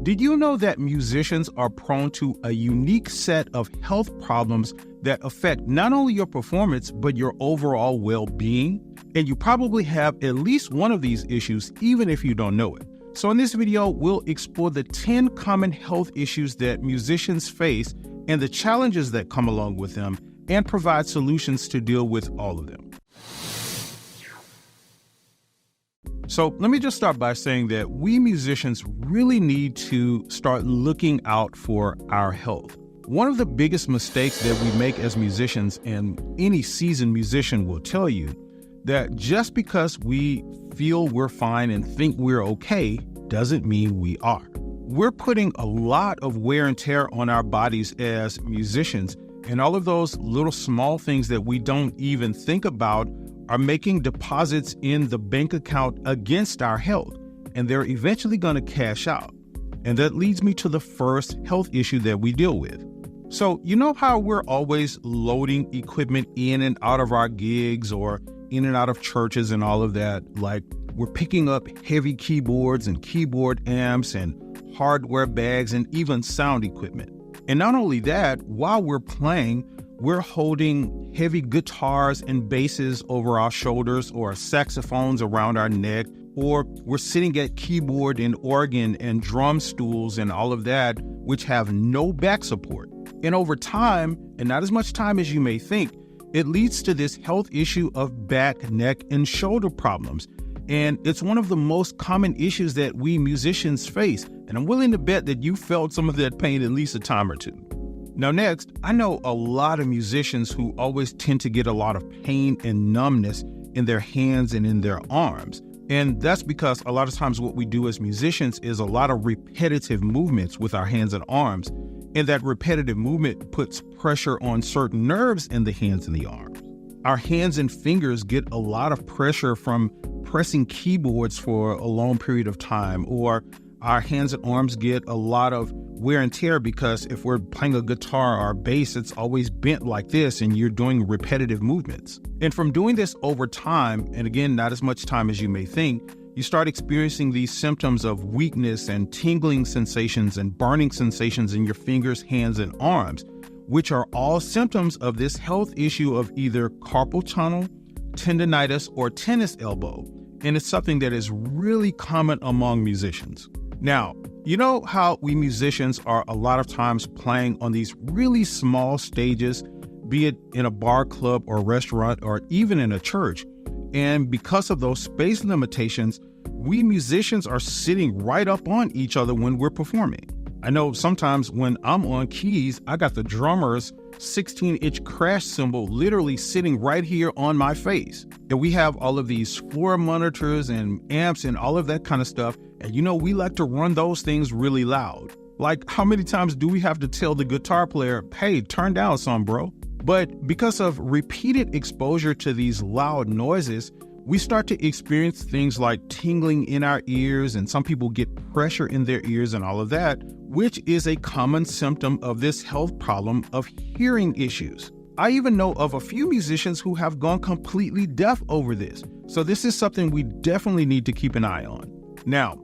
Did you know that musicians are prone to a unique set of health problems that affect not only your performance, but your overall well-being? And you probably have at least one of these issues, even if you don't know it. So in this video, we'll explore the 10 common health issues that musicians face and the challenges that come along with them, and provide solutions to deal with all of them. So let me just start by saying that we musicians really need to start looking out for our health. One of the biggest mistakes that we make as musicians, and any seasoned musician will tell you, that just because we feel we're fine and think we're okay doesn't mean we are. We're putting a lot of wear and tear on our bodies as musicians, and all of those little small things that we don't even think about are making deposits in the bank account against our health, and they're eventually going to cash out. And that leads me to the first health issue that we deal with. So you know how we're always loading equipment in and out of our gigs or in and out of churches and all of that? Like we're picking up heavy keyboards and keyboard amps and hardware bags and even sound equipment. And not only that, while we're playing, we're holding heavy guitars and basses over our shoulders or saxophones around our neck, or we're sitting at keyboard and organ and drum stools and all of that, which have no back support. And over time, and not as much time as you may think, it leads to this health issue of back, neck, and shoulder problems. And it's one of the most common issues that we musicians face. And I'm willing to bet that you felt some of that pain at least a time or two. Now next, I know a lot of musicians who always tend to get a lot of pain and numbness in their hands and in their arms. And that's because a lot of times what we do as musicians is a lot of repetitive movements with our hands and arms. And that repetitive movement puts pressure on certain nerves in the hands and the arms. Our hands and fingers get a lot of pressure from pressing keyboards for a long period of time, or our hands and arms get a lot of wear and tear because if we're playing a guitar or a bass, it's always bent like this and you're doing repetitive movements. And from doing this over time, and again, not as much time as you may think, you start experiencing these symptoms of weakness and tingling sensations and burning sensations in your fingers, hands, and arms, which are all symptoms of this health issue of either carpal tunnel, tendonitis, or tennis elbow. And it's something that is really common among musicians. Now, you know how we musicians are a lot of times playing on these really small stages, be it in a bar, club, or restaurant, or even in a church. And because of those space limitations, we musicians are sitting right up on each other when we're performing. I know sometimes when I'm on keys, I got the drummer's 16-inch crash cymbal literally sitting right here on my face. And we have all of these floor monitors and amps and all of that kind of stuff. And you know, we like to run those things really loud. Like, how many times do we have to tell the guitar player, hey, turn down some, bro? But because of repeated exposure to these loud noises, we start to experience things like tingling in our ears, and some people get pressure in their ears and all of that, which is a common symptom of this health problem of hearing issues. I even know of a few musicians who have gone completely deaf over this. So this is something we definitely need to keep an eye on. Now,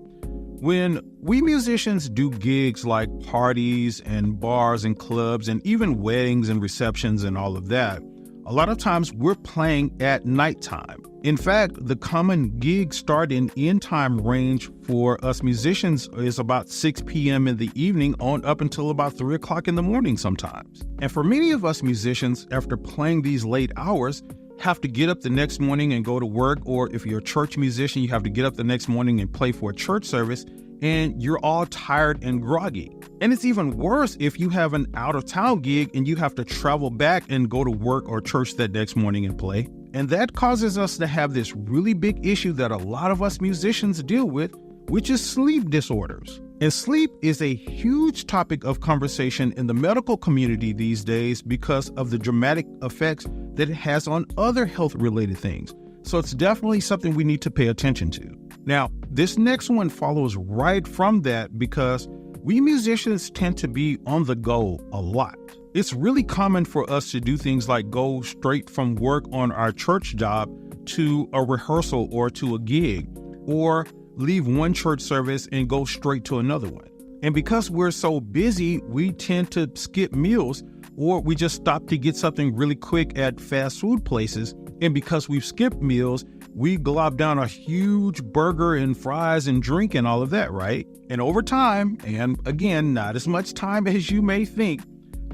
when we musicians do gigs like parties and bars and clubs and even weddings and receptions and all of that, a lot of times we're playing at nighttime. In fact, the common gig start and end time range for us musicians is about 6 p.m. in the evening on up until about 3 o'clock in the morning sometimes. And for many of us musicians, after playing these late hours, have to get up the next morning and go to work, or if you're a church musician, you have to get up the next morning and play for a church service, and you're all tired and groggy. And it's even worse if you have an out-of-town gig and you have to travel back and go to work or church that next morning and play. And that causes us to have this really big issue that a lot of us musicians deal with, which is sleep disorders. And sleep is a huge topic of conversation in the medical community these days because of the dramatic effects that it has on other health-related things. So it's definitely something we need to pay attention to. Now, this next one follows right from that because we musicians tend to be on the go a lot. It's really common for us to do things like go straight from work on our church job to a rehearsal or to a gig, or leave one church service and go straight to another one. And because we're so busy, we tend to skip meals, or we just stop to get something really quick at fast food places. And because we've skipped meals, we glob down a huge burger and fries and drink and all of that, right? And over time, and again, not as much time as you may think,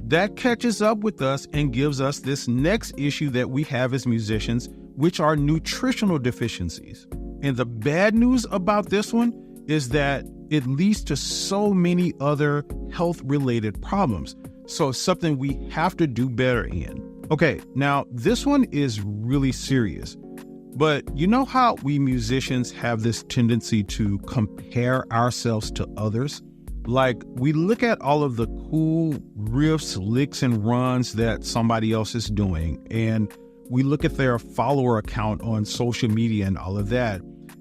that catches up with us and gives us this next issue that we have as musicians, which are nutritional deficiencies. And the bad news about this one is that it leads to so many other health-related problems. So it's something we have to do better in. Okay, now this one is really serious. But you know how we musicians have this tendency to compare ourselves to others? Like, we look at all of the cool riffs, licks, and runs that somebody else is doing, and we look at their follower account on social media and all of that,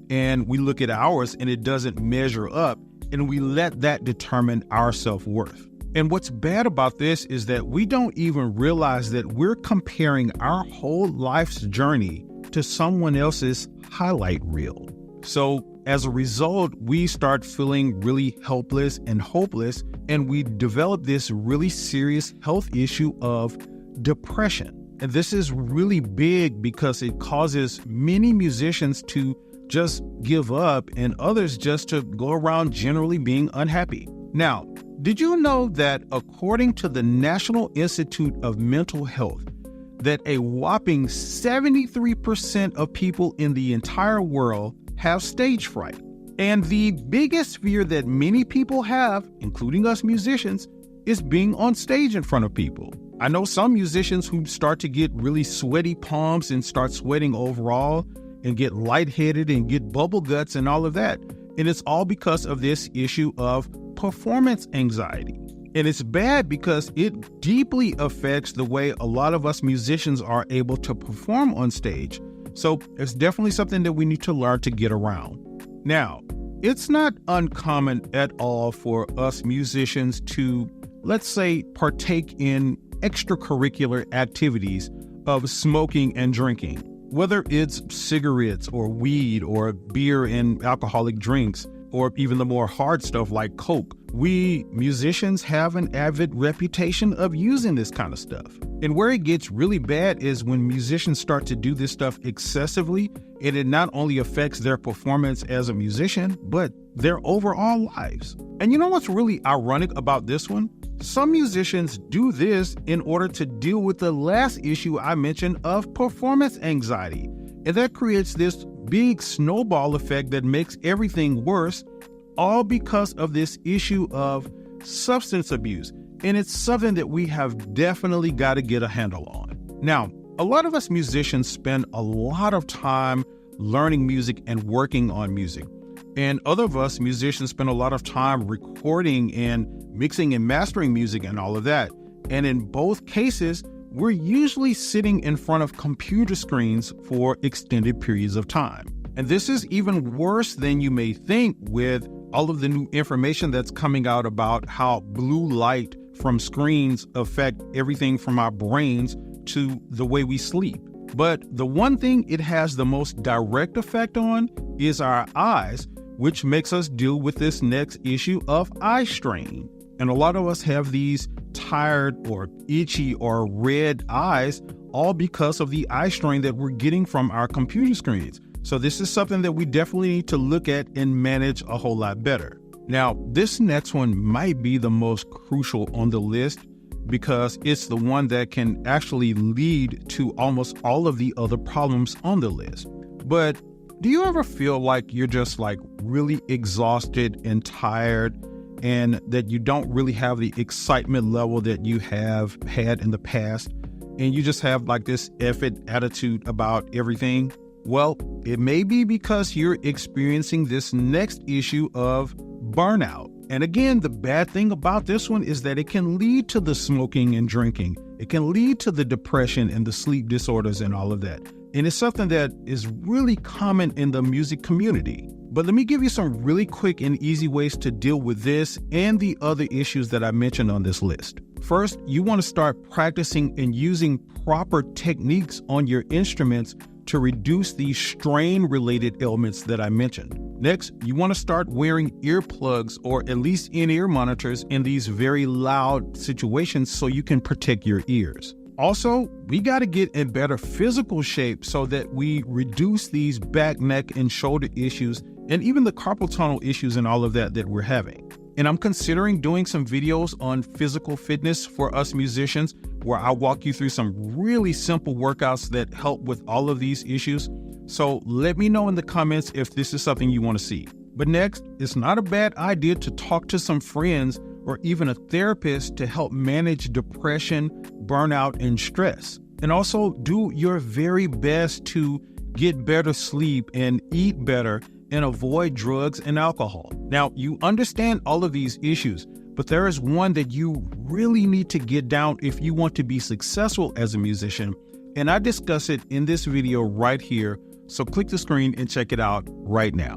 and we look at ours and it doesn't measure up, and we let that determine our self-worth. And what's bad about this is that we don't even realize that we're comparing our whole life's journey to someone else's highlight reel. So as a result, we start feeling really helpless and hopeless, and we develop this really serious health issue of depression. And this is really big because it causes many musicians to just give up and others just to go around generally being unhappy. Now, did you know that according to the National Institute of Mental Health, that a whopping 73% of people in the entire world have stage fright? And the biggest fear that many people have, including us musicians, is being on stage in front of people. I know some musicians who start to get really sweaty palms and start sweating overall and get lightheaded and get bubble guts and all of that. And it's all because of this issue of performance anxiety. And it's bad because it deeply affects the way a lot of us musicians are able to perform on stage. So it's definitely something that we need to learn to get around. Now, it's not uncommon at all for us musicians to, let's say, partake in extracurricular activities of smoking and drinking, whether it's cigarettes or weed or beer and alcoholic drinks, or even the more hard stuff like Coke. We musicians have an avid reputation of using this kind of stuff. And where it gets really bad is when musicians start to do this stuff excessively, and it not only affects their performance as a musician, but their overall lives. And you know what's really ironic about this one? Some musicians do this in order to deal with the last issue I mentioned of performance anxiety. And that creates this big snowball effect that makes everything worse, all because of this issue of substance abuse. And it's something that we have definitely got to get a handle on. Now, a lot of us musicians spend a lot of time learning music and working on music. And other of us musicians spend a lot of time recording and mixing and mastering music and all of that. And in both cases, we're usually sitting in front of computer screens for extended periods of time. And this is even worse than you may think with all of the new information that's coming out about how blue light from screens affect everything from our brains to the way we sleep. But the one thing it has the most direct effect on is our eyes, which makes us deal with this next issue of eye strain. And a lot of us have these tired or itchy or red eyes, all because of the eye strain that we're getting from our computer screens. So this is something that we definitely need to look at and manage a whole lot better. Now, this next one might be the most crucial on the list because it's the one that can actually lead to almost all of the other problems on the list. But do you ever feel like you're just like really exhausted and tired, and that you don't really have the excitement level that you have had in the past, and you just have like this effort attitude about everything? Well, it may be because you're experiencing this next issue of burnout. And again, the bad thing about this one is that it can lead to the smoking and drinking. It can lead to the depression and the sleep disorders and all of that. And it's something that is really common in the music community. But let me give you some really quick and easy ways to deal with this and the other issues that I mentioned on this list. First, you want to start practicing and using proper techniques on your instruments to reduce these strain-related ailments that I mentioned. Next, you want to start wearing earplugs or at least in-ear monitors in these very loud situations so you can protect your ears. Also, we got to get in better physical shape so that we reduce these back, neck, and shoulder issues and even the carpal tunnel issues and all of that we're having. And I'm considering doing some videos on physical fitness for us musicians where I'll walk you through some really simple workouts that help with all of these issues. So let me know in the comments if this is something you want to see. But next, it's not a bad idea to talk to some friends or even a therapist to help manage depression, burnout, and stress. And also do your very best to get better sleep and eat better and avoid drugs and alcohol. Now, you understand all of these issues, but there is one that you really need to get down if you want to be successful as a musician, and I discuss it in this video right here, so click the screen and check it out right now.